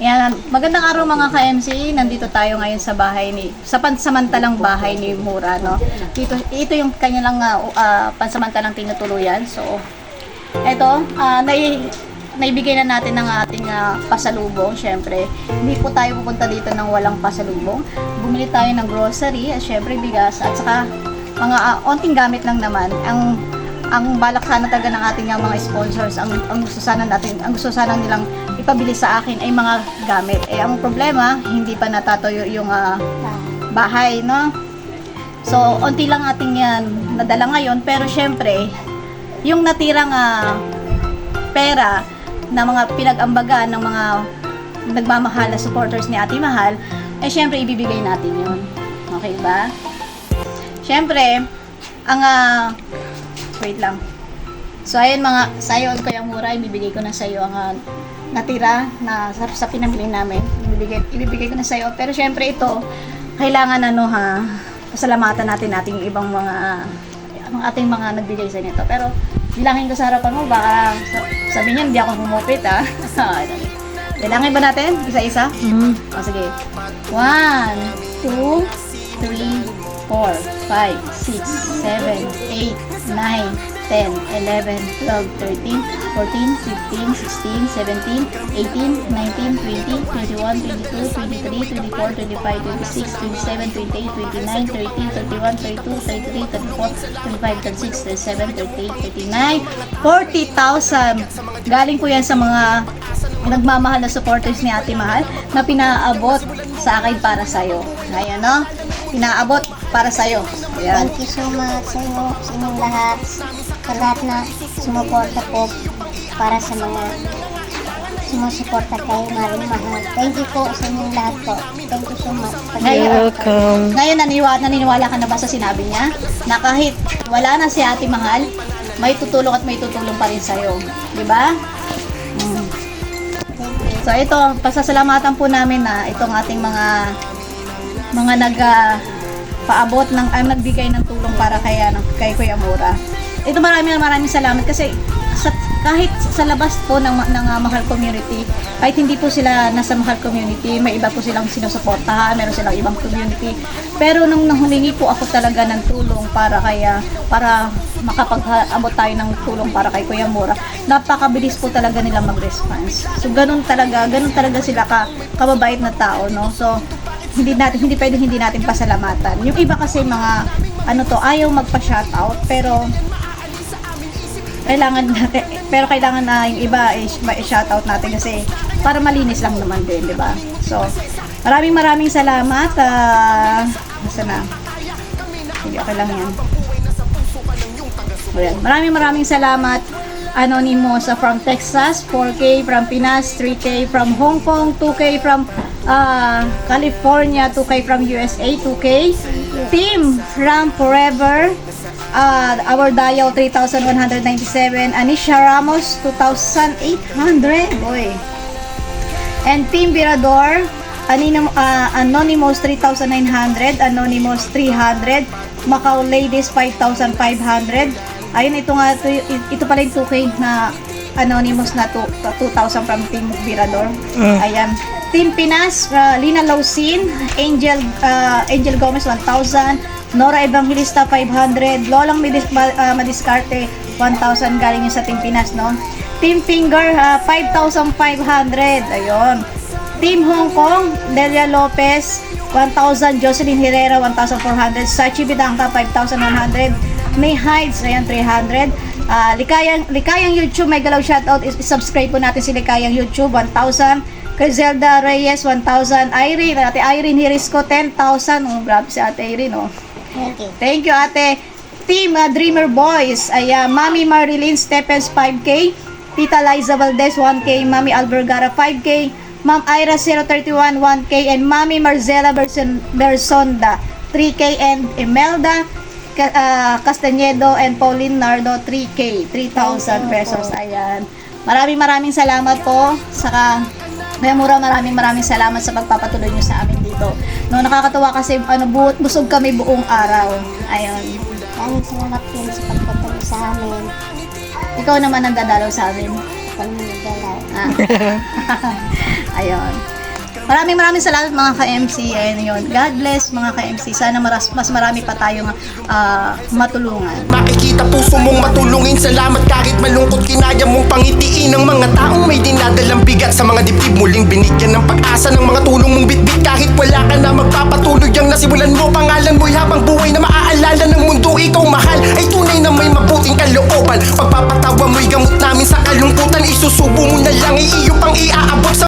Yan, magandang araw mga ka-MC. Nandito tayo ngayon sa sa pansamantalang bahay ni Mura, no. Ito yung kanilang pansamantalang tinutuluyan. So, eto, naibigay na natin ng ating pasalubong. Syempre, hindi po tayo pupunta dito ng walang pasalubong. Bumili tayo ng grocery at syempre bigas at saka mga onting gamit lang naman. Ang balak sana talaga ng ating mga sponsors, ang gusto sana nilang ipabili sa akin ay mga gamit. Ang problema, hindi pa natatayo yung bahay, no? So, onti lang ating yan nadala ngayon, pero syempre, yung natirang pera na mga pinag-ambagan ng mga nagmamahal na supporters ni Ate Mahal, syempre ibibigay natin yun. Okay ba? Syempre, wait lang. So, ayun sayo Kuya Mura, ibibigay ko na sa iyo ang natira na sa pinamili namin. Ibibigay ko na sa iyo. Pero syempre ito, kailangan pasalamatan natin ating ibang ating mga nagbigay sa nito. Pero bilangin ko sa harapan mo, baka sabihin niya hindi ako humupit Bilangin ba natin? Isa-isa? O, sige. 1, 2, 3, 4, 5, 6, 7, 8, 9, 10, 11, 12, 13, 14, 15, 16, 17, 18, 19, 20, 21, 22, 23, 24, 25, 26, 27, 28, 29, 30, 31, 32, 33, 34, 35, 36, 37, 38, 39, 40,000. Galing po yan sa mga nagmamahal na supporters ni Ate Mahal na pinaabot sa akin para sa'yo. Ayan, no? Pinaabot para sa'yo. Ayan. Thank you so much sa inyong lahat. Sa lahat na sumuporta po para sa mga sumusuporta kay Maring Mahal. Thank you po sa inyong lahat po. Thank you so much. Ngayon, naniniwala ka na ba sa sinabi niya? Na kahit wala na si Ate Mahal, may tutulong at may tutulong pa rin sa'yo. Diba? So ito, pasasalamatan po namin na itong ating mga nagpaabot nagbigay ng tulong para kay Kuya Mura. Ito maraming salamat kasi kahit sa labas po ng Mahal Community, kahit hindi po sila nasa Mahal Community, may iba po silang sinusuportahan, meron silang ibang community. Pero nung humingi po ako talaga ng tulong para makapag-abot tayo ng tulong para kay Kuya Mura, napakabilis po talaga nila mag-response. So ganun talaga sila kababait na tao, no? So hindi pwedeng hindi natin pasalamatan. Yung iba kasi mga ayaw magpa-shoutout, pero kailangan na yung iba i-shoutout natin kasi para malinis lang naman din, di ba? So maraming salamat. Basta na. Hindi, okay lang yan. Ayan. Maraming salamat. Anonymous from Texas, 4K from Pinas, 3K from Hong Kong, 2K from California, 2K from USA, 2K. Team Ram Forever, our Dial 3,197, Anisha Ramos 2,800, boy. And Team Virador, Anonymous 3,900, Anonymous 300, Macau Ladies 5,500. Ayun, ito pala yung 2K na Anonymous na 2,000 from Team Virador. Ayan. Team Pinas, Lina Lausin, Angel Gomez 1,000, Nora Evangelista 500, Lolang Madiscarte 1,000, galing yun sa Team Pinas, no? Team Finger 5,500. Ayun. Team Hong Kong, Delia Lopez 1,000, Jocelyn Herrera 1,400, Sachi Bidangka 5,100, May Hides, ayan, 300. Likayang YouTube, may galaw shoutout, subscribe po natin si Likayang YouTube 1,000. Zelda Reyes 1,000. Ate Irene Hirisco 10,000. Grabe si Ate Irene, oh. Thank you, Ate. Team Dreamer Boys, Mami Marilyn Stephens 5K, Tita Liza Valdez 1K, Mami Albergara 5K, Ma'am Ira 031 1K, and Mami Marcela Bersonda 3K, and Imelda Castañedo and Pauline Nardo 3K, 3,000 pesos. Ayan. Maraming salamat po. Saka Kuya Mura, maraming salamat sa pagpapatuloy nyo sa amin dito. No, nakakatuwa kasi busog kami buong araw. Ayun. Maraming salamat din sa pagpatuloy sa amin. Ikaw naman ang dadalaw sa amin. Ikaw naman ang dadalaw. Ayun. Maraming salamat mga ka-MC. Ayun yun. God bless mga ka-MC. Sana mas marami pa tayong matulungan. Makikita puso mong matulungin. Salamat kahit malungkot, kinaya mong pangitiin ang mga taong may dinadalang bigat sa mga dibdib. Muling binigyan ng pag-asa ng mga tulong mong bitbit. Kahit wala ka na magpapatuloy ang nasimulan mo. Pangalan mo'y habang buhay na maaalala ng mundo. Ikaw mahal ay tunay na may mabuting kalooban. Pagpapatawa mo'y gamot namin sa kalungkutan. Isusubo mo na lang, iyo pang iaabot sa